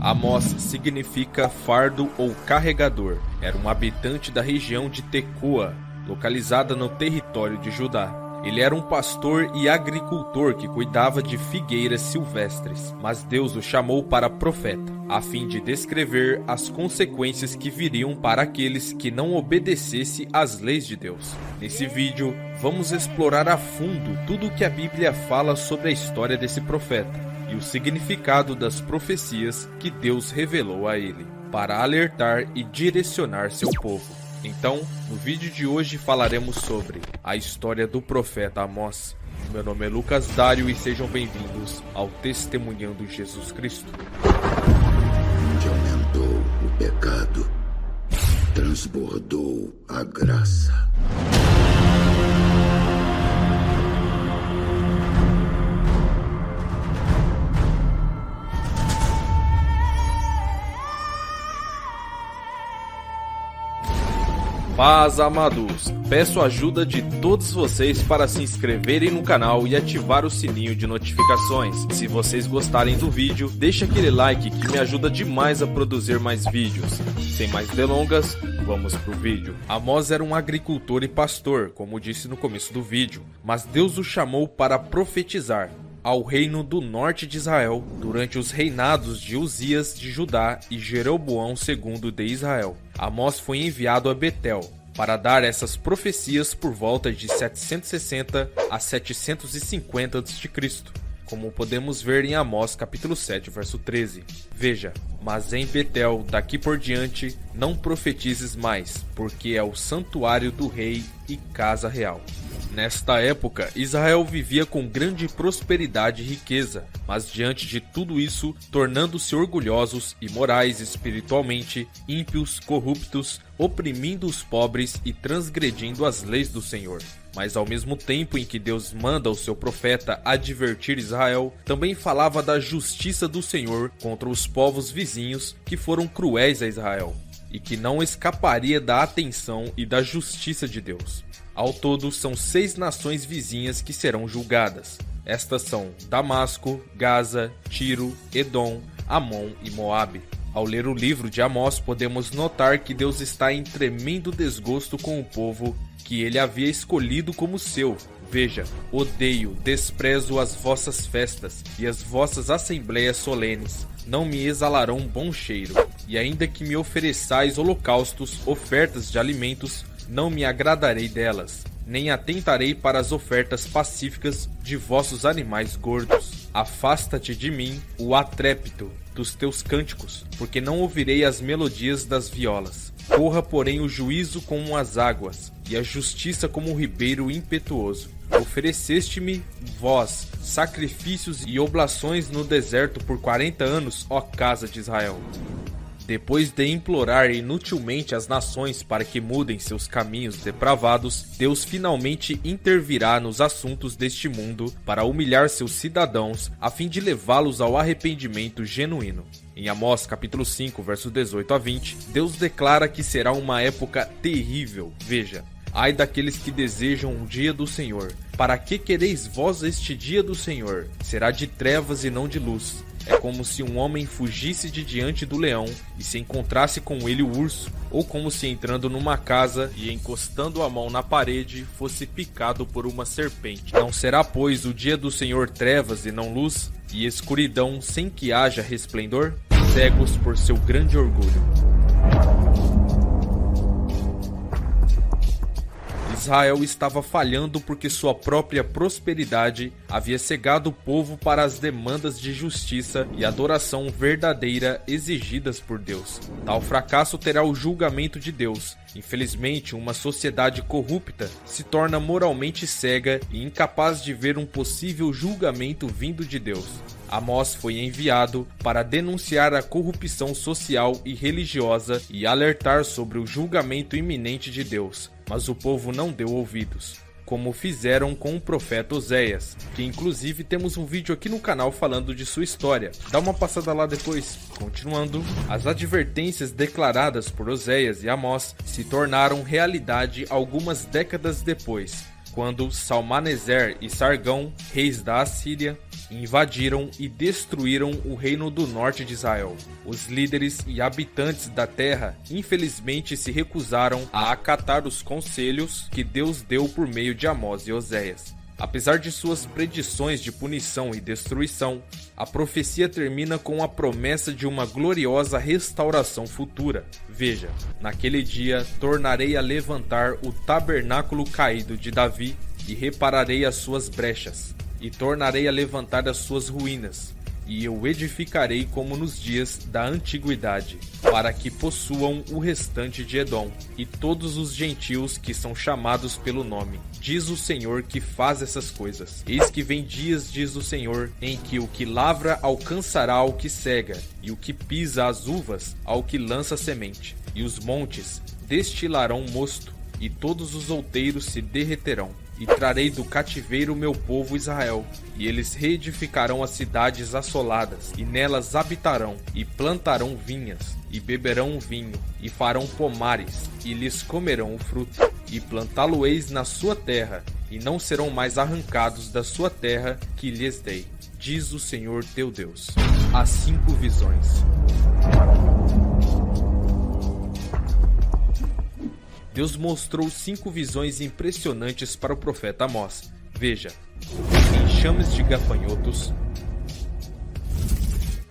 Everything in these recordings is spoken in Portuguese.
Amós significa fardo ou carregador. Era um habitante da região de Tecoa, localizada no território de Judá. Ele era um pastor e agricultor que cuidava de figueiras silvestres, mas Deus o chamou para profeta, a fim de descrever as consequências que viriam para aqueles que não obedecessem às leis de Deus. Nesse vídeo, vamos explorar a fundo tudo o que a Bíblia fala sobre a história desse profeta e o significado das profecias que Deus revelou a ele, para alertar e direcionar seu povo. Então, no vídeo de hoje falaremos sobre a história do profeta Amós. Meu nome é Lucas Dário e sejam bem-vindos ao Testemunhando Jesus Cristo. Onde aumentou o pecado, transbordou a graça. Paz, amados! Peço a ajuda de todos vocês para se inscreverem no canal e ativar o sininho de notificações. Se vocês gostarem do vídeo, deixa aquele like que me ajuda demais a produzir mais vídeos. Sem mais delongas, vamos pro vídeo. Amós era um agricultor e pastor, como disse no começo do vídeo, mas Deus o chamou para profetizar ao reino do norte de Israel, durante os reinados de Uzias de Judá e Jeroboão II de Israel. Amós foi enviado a Betel para dar essas profecias por volta de 760 a 750 a.C., como podemos ver em Amós capítulo 7, verso 13. Veja: mas em Betel, daqui por diante, não profetizes mais, porque é o santuário do rei e casa real. Nesta época, Israel vivia com grande prosperidade e riqueza, mas diante de tudo isso, tornando-se orgulhosos, imorais espiritualmente, ímpios, corruptos, oprimindo os pobres e transgredindo as leis do Senhor. Mas ao mesmo tempo em que Deus manda o seu profeta advertir Israel, também falava da justiça do Senhor contra os povos vizinhos que foram cruéis a Israel, e que não escaparia da atenção e da justiça de Deus. Ao todo, são 6 nações vizinhas que serão julgadas. Estas são Damasco, Gaza, Tiro, Edom, Amon e Moabe. Ao ler o livro de Amós, podemos notar que Deus está em tremendo desgosto com o povo que ele havia escolhido como seu. Veja: odeio, desprezo as vossas festas e as vossas assembleias solenes. Não me exalarão bom cheiro. E ainda que me ofereçais holocaustos, ofertas de alimentos, não me agradarei delas, nem atentarei para as ofertas pacíficas de vossos animais gordos. Afasta-te de mim o atrépito dos teus cânticos, porque não ouvirei as melodias das violas. Corra, porém, o juízo como as águas, e a justiça como um ribeiro impetuoso. Ofereceste-me, vós, sacrifícios e oblações no deserto por 40 anos, ó casa de Israel. Depois de implorar inutilmente as nações para que mudem seus caminhos depravados, Deus finalmente intervirá nos assuntos deste mundo para humilhar seus cidadãos a fim de levá-los ao arrependimento genuíno. Em Amós capítulo 5, versos 18 a 20, Deus declara que será uma época terrível. Veja: ai daqueles que desejam o dia do Senhor. Para que quereis vós este dia do Senhor? Será de trevas e não de luz. É como se um homem fugisse de diante do leão e se encontrasse com ele o urso, ou como se entrando numa casa e encostando a mão na parede fosse picado por uma serpente. Não será, pois, o dia do Senhor trevas e não luz, e escuridão sem que haja resplendor? Cegos por seu grande orgulho. Israel estava falhando porque sua própria prosperidade havia cegado o povo para as demandas de justiça e adoração verdadeira exigidas por Deus. Tal fracasso terá o julgamento de Deus. Infelizmente, uma sociedade corrupta se torna moralmente cega e incapaz de ver um possível julgamento vindo de Deus. Amós foi enviado para denunciar a corrupção social e religiosa e alertar sobre o julgamento iminente de Deus, mas o povo não deu ouvidos, como fizeram com o profeta Oséias, que inclusive temos um vídeo aqui no canal falando de sua história. Dá uma passada lá depois. Continuando, as advertências declaradas por Oséias e Amós se tornaram realidade algumas décadas depois, quando Salmaneser e Sargão, reis da Assíria, invadiram e destruíram o reino do norte de Israel. Os líderes e habitantes da terra infelizmente se recusaram a acatar os conselhos que Deus deu por meio de Amós e Oséias. Apesar de suas predições de punição e destruição, a profecia termina com a promessa de uma gloriosa restauração futura. Veja, naquele dia tornarei a levantar o tabernáculo caído de Davi e repararei as suas brechas, e tornarei a levantar as suas ruínas, e eu edificarei como nos dias da antiguidade, para que possuam o restante de Edom, e todos os gentios que são chamados pelo nome. Diz o Senhor que faz essas coisas. Eis que vem dias, diz o Senhor, em que o que lavra alcançará ao que cega, e o que pisa as uvas ao que lança semente. E os montes destilarão mosto, e todos os outeiros se derreterão. E trarei do cativeiro o meu povo Israel, e eles reedificarão as cidades assoladas, e nelas habitarão, e plantarão vinhas, e beberão vinho, e farão pomares, e lhes comerão o fruto, e plantá-lo-eis na sua terra, e não serão mais arrancados da sua terra que lhes dei, diz o Senhor teu Deus. As 5 visões. Deus mostrou 5 visões impressionantes para o profeta Amós. Veja, enxames de gafanhotos.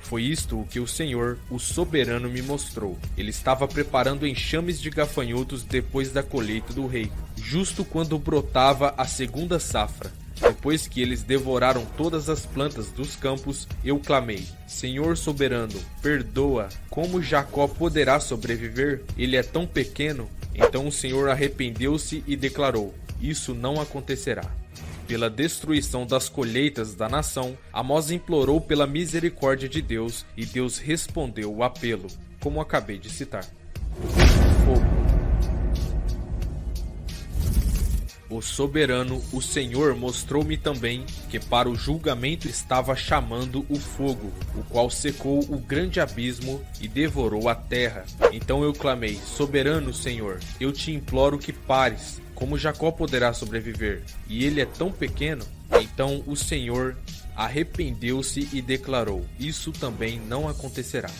Foi isto o que o Senhor, o soberano, me mostrou. Ele estava preparando enxames de gafanhotos depois da colheita do rei, justo quando brotava a segunda safra. Depois que eles devoraram todas as plantas dos campos, eu clamei: Senhor soberano, perdoa. Como Jacó poderá sobreviver? Ele é tão pequeno. Então o Senhor arrependeu-se e declarou: isso não acontecerá. Pela destruição das colheitas da nação, Amós implorou pela misericórdia de Deus, e Deus respondeu o apelo, como acabei de citar. Fogo. O soberano, o Senhor, mostrou-me também que para o julgamento estava chamando o fogo, o qual secou o grande abismo e devorou a terra. Então eu clamei: soberano Senhor, eu te imploro que pares. Como Jacó poderá sobreviver? E ele é tão pequeno? Então o Senhor arrependeu-se e declarou: isso também não acontecerá.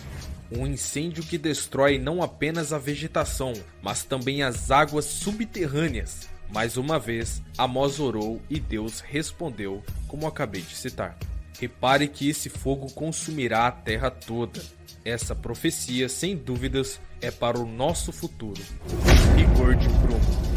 Um incêndio que destrói não apenas a vegetação, mas também as águas subterrâneas. Mais uma vez, Amós orou e Deus respondeu, como acabei de citar. Repare que esse fogo consumirá a terra toda. Essa profecia, sem dúvidas, é para o nosso futuro. Rigor de prumo.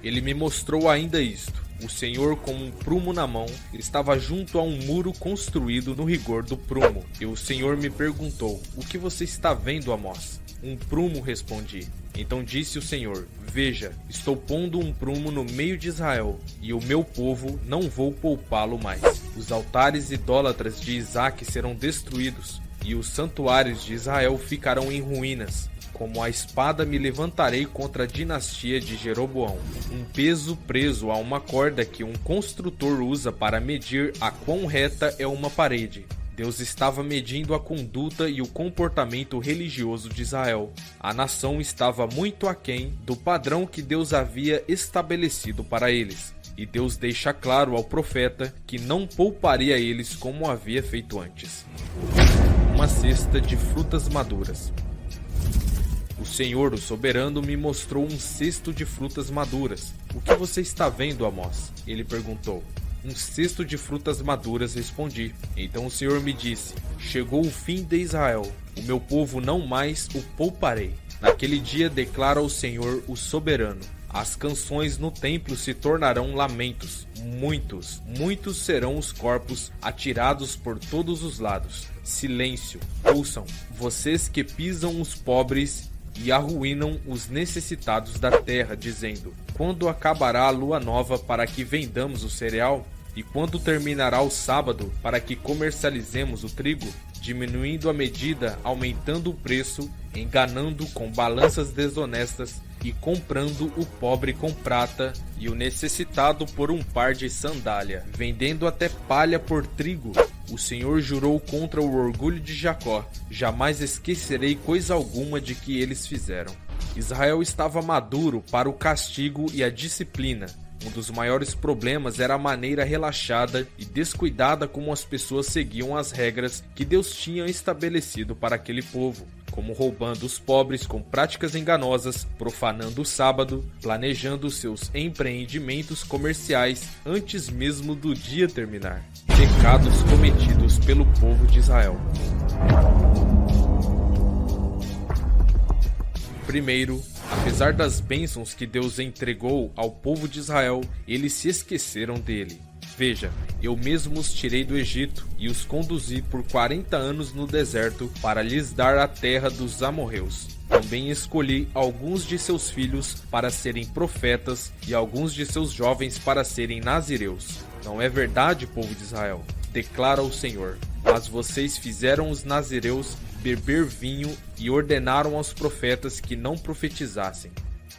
Ele me mostrou ainda isto. O Senhor, com um prumo na mão, estava junto a um muro construído no rigor do prumo. E o Senhor me perguntou: o que você está vendo, Amós? Um prumo, respondi. Então disse o Senhor: veja, estou pondo um prumo no meio de Israel, e o meu povo não vou poupá-lo mais. Os altares idólatras de Isaque serão destruídos, e os santuários de Israel ficarão em ruínas. Como a espada me levantarei contra a dinastia de Jeroboão. Um peso preso a uma corda que um construtor usa para medir a quão reta é uma parede. Deus estava medindo a conduta e o comportamento religioso de Israel. A nação estava muito aquém do padrão que Deus havia estabelecido para eles. E Deus deixa claro ao profeta que não pouparia eles como havia feito antes. Uma cesta de frutas maduras. O Senhor, o soberano, me mostrou um cesto de frutas maduras. O que você está vendo, Amós? Ele perguntou. Um cesto de frutas maduras, respondi. Então o Senhor me disse: chegou o fim de Israel, o meu povo não mais o pouparei. Naquele dia declara o Senhor, o soberano: as canções no templo se tornarão lamentos. Muitos, muitos serão os corpos atirados por todos os lados. Silêncio, ouçam, vocês que pisam os pobres e arruinam os necessitados da terra, dizendo: quando acabará a lua nova para que vendamos o cereal? E quando terminará o sábado para que comercializemos o trigo? Diminuindo a medida, aumentando o preço, enganando com balanças desonestas e comprando o pobre com prata e o necessitado por um par de sandália, vendendo até palha por trigo. O Senhor jurou contra o orgulho de Jacó: jamais esquecerei coisa alguma de que eles fizeram. Israel estava maduro para o castigo e a disciplina. Um dos maiores problemas era a maneira relaxada e descuidada como as pessoas seguiam as regras que Deus tinha estabelecido para aquele povo, como roubando os pobres com práticas enganosas, profanando o sábado, planejando seus empreendimentos comerciais antes mesmo do dia terminar. Pecados cometidos pelo povo de Israel. Primeiro, apesar das bênçãos que Deus entregou ao povo de Israel, eles se esqueceram dele. Veja, eu mesmo os tirei do Egito e os conduzi por 40 anos no deserto para lhes dar a terra dos amorreus. Também escolhi alguns de seus filhos para serem profetas e alguns de seus jovens para serem nazireus. Não é verdade, povo de Israel? Declara o Senhor. Mas vocês fizeram os nazireus beber vinho e ordenaram aos profetas que não profetizassem.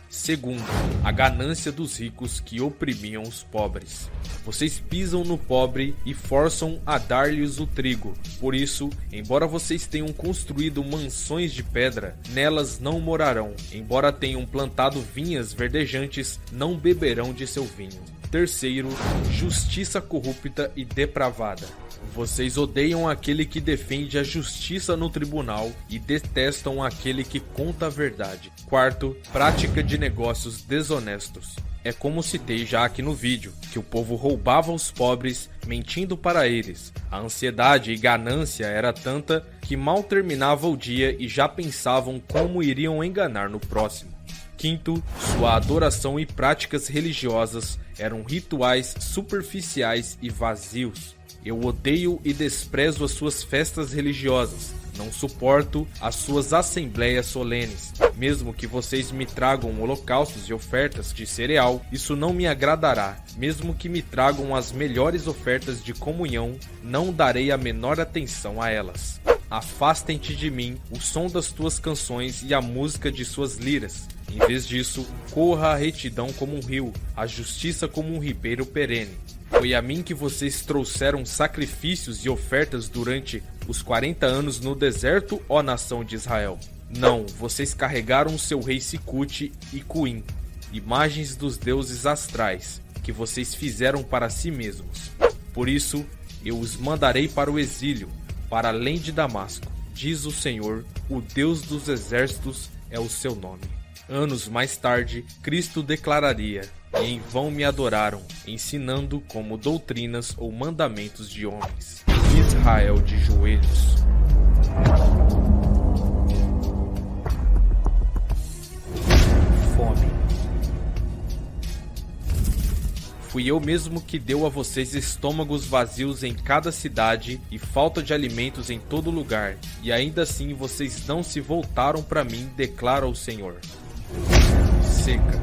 Segundo, a ganância dos ricos que oprimiam os pobres. Vocês pisam no pobre e forçam a dar-lhes o trigo. Por isso, embora vocês tenham construído mansões de pedra, nelas não morarão. Embora tenham plantado vinhas verdejantes, não beberão de seu vinho. Terceiro, justiça corrupta e depravada. Vocês odeiam aquele que defende a justiça no tribunal e detestam aquele que conta a verdade. Quarto, prática de negócios desonestos. É como citei já aqui no vídeo, que o povo roubava os pobres, mentindo para eles. A ansiedade e ganância era tanta que mal terminava o dia e já pensavam como iriam enganar no próximo. Quinto, sua adoração e práticas religiosas eram rituais superficiais e vazios. Eu odeio e desprezo as suas festas religiosas. Não suporto as suas assembleias solenes. Mesmo que vocês me tragam holocaustos e ofertas de cereal, isso não me agradará. Mesmo que me tragam as melhores ofertas de comunhão, não darei a menor atenção a elas. Afastem-te de mim o som das tuas canções e a música de suas liras. Em vez disso, corra a retidão como um rio, a justiça como um ribeiro perene. Foi a mim que vocês trouxeram sacrifícios e ofertas durante os 40 anos no deserto, ó nação de Israel. Não, vocês carregaram seu rei Sicute e Cuim, imagens dos deuses astrais, que vocês fizeram para si mesmos. Por isso, eu os mandarei para o exílio, para além de Damasco, diz o Senhor, o Deus dos exércitos é o seu nome. Anos mais tarde, Cristo declararia: e em vão me adoraram, ensinando como doutrinas ou mandamentos de homens. Israel de joelhos. Fome. Fui eu mesmo que deu a vocês estômagos vazios em cada cidade e falta de alimentos em todo lugar, e ainda assim vocês não se voltaram para mim, declara o Senhor. Seca.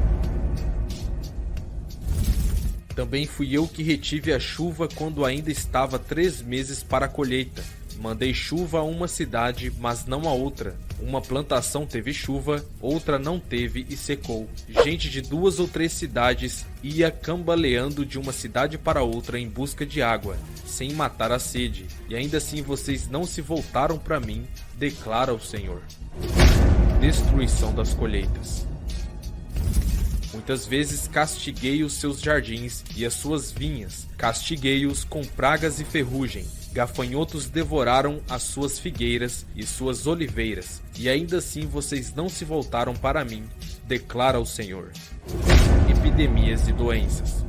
Também fui eu que retive a chuva quando ainda estava 3 meses para a colheita. Mandei chuva a uma cidade, mas não a outra. Uma plantação teve chuva, outra não teve e secou. Gente de 2 ou 3 cidades ia cambaleando de uma cidade para outra em busca de água, sem matar a sede. E ainda assim vocês não se voltaram para mim, declara o Senhor. Destruição das colheitas. Muitas vezes castiguei os seus jardins e as suas vinhas, castiguei-os com pragas e ferrugem. Gafanhotos devoraram as suas figueiras e suas oliveiras, e ainda assim vocês não se voltaram para mim, declara o Senhor. Epidemias e doenças.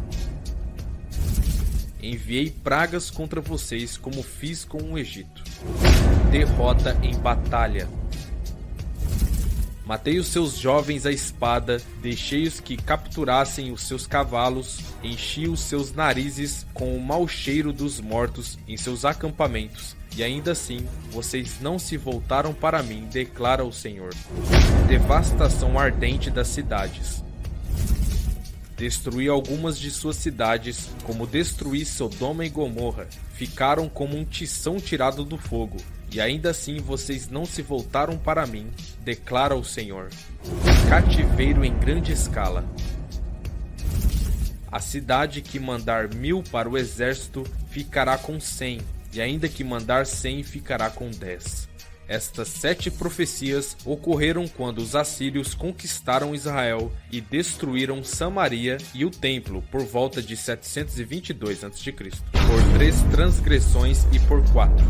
Enviei pragas contra vocês como fiz com o Egito. Derrota em batalha. Matei os seus jovens à espada, deixei-os que capturassem os seus cavalos, enchi os seus narizes com o mau cheiro dos mortos em seus acampamentos, e ainda assim vocês não se voltaram para mim, declara o Senhor. Devastação ardente das cidades. Destruí algumas de suas cidades, como destruí Sodoma e Gomorra, ficaram como um tição tirado do fogo. E ainda assim vocês não se voltaram para mim, declara o Senhor. Cativeiro em grande escala. A cidade que mandar 1000 para o exército ficará com 100, e ainda que mandar 100 ficará com 10. Estas 7 profecias ocorreram quando os assírios conquistaram Israel e destruíram Samaria e o templo por volta de 722 a.C., por 3 transgressões e por 4.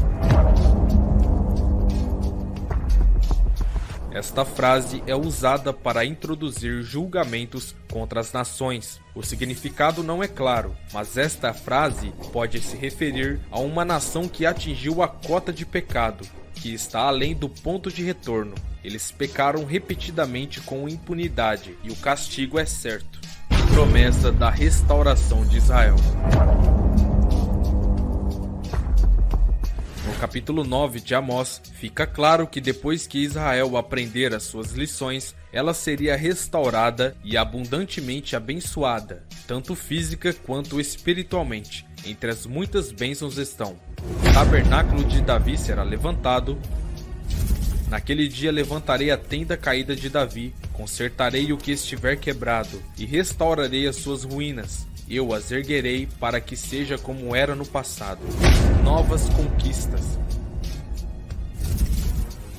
Esta frase é usada para introduzir julgamentos contra as nações. O significado não é claro, mas esta frase pode se referir a uma nação que atingiu a cota de pecado, que está além do ponto de retorno. Eles pecaram repetidamente com impunidade, e o castigo é certo. Promessa da restauração de Israel. No capítulo 9 de Amós, fica claro que depois que Israel aprender as suas lições, ela seria restaurada e abundantemente abençoada, tanto física quanto espiritualmente. Entre as muitas bênçãos estão: o tabernáculo de Davi será levantado. Naquele dia levantarei a tenda caída de Davi, consertarei o que estiver quebrado, e restaurarei as suas ruínas. Eu as erguerei para que seja como era no passado. Novas conquistas.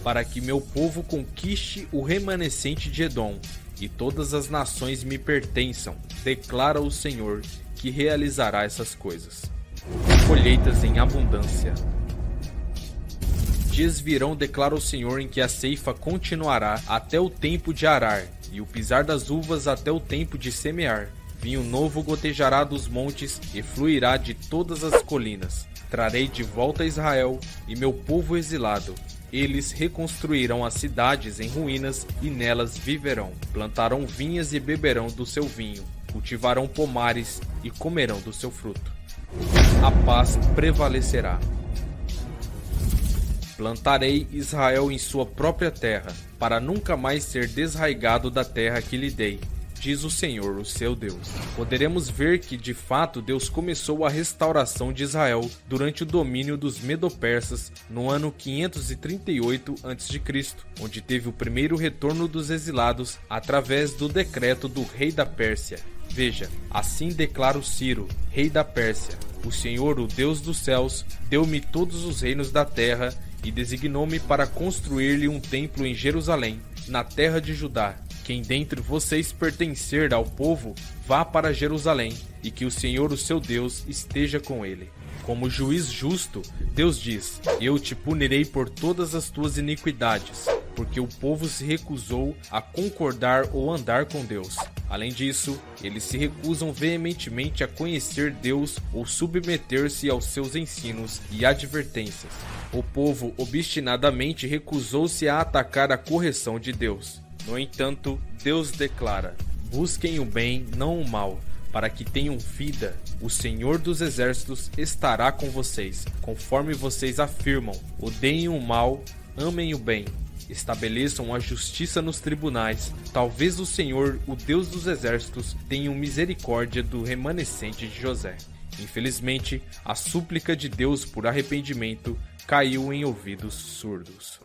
Para que meu povo conquiste o remanescente de Edom, e todas as nações me pertençam, declara o Senhor, que realizará essas coisas. Colheitas em abundância. Dias virão, declara o Senhor, em que a ceifa continuará até o tempo de arar, e o pisar das uvas até o tempo de semear. Vinho novo gotejará dos montes e fluirá de todas as colinas. Trarei de volta a Israel e meu povo exilado. Eles reconstruirão as cidades em ruínas e nelas viverão. Plantarão vinhas e beberão do seu vinho. Cultivarão pomares e comerão do seu fruto. A paz prevalecerá. Plantarei Israel em sua própria terra, para nunca mais ser desraigado da terra que lhe dei, diz o Senhor, o seu Deus. Poderemos ver que, de fato, Deus começou a restauração de Israel durante o domínio dos Medo-Persas no ano 538 a.C., onde teve o primeiro retorno dos exilados através do decreto do rei da Pérsia. Veja, assim declara o Ciro, rei da Pérsia: o Senhor, o Deus dos céus, deu-me todos os reinos da terra e designou-me para construir-lhe um templo em Jerusalém, na terra de Judá. Quem dentre vocês pertencer ao povo, vá para Jerusalém, e que o Senhor, o seu Deus, esteja com ele. Como juiz justo, Deus diz: eu te punirei por todas as tuas iniquidades, porque o povo se recusou a concordar ou andar com Deus. Além disso, eles se recusam veementemente a conhecer Deus ou submeter-se aos seus ensinos e advertências. O povo obstinadamente recusou-se a atacar a correção de Deus. No entanto, Deus declara: busquem o bem, não o mal, para que tenham vida. O Senhor dos Exércitos estará com vocês, conforme vocês afirmam. Odeiem o mal, amem o bem. Estabeleçam a justiça nos tribunais. Talvez o Senhor, o Deus dos Exércitos, tenha misericórdia do remanescente de José. Infelizmente, a súplica de Deus por arrependimento caiu em ouvidos surdos.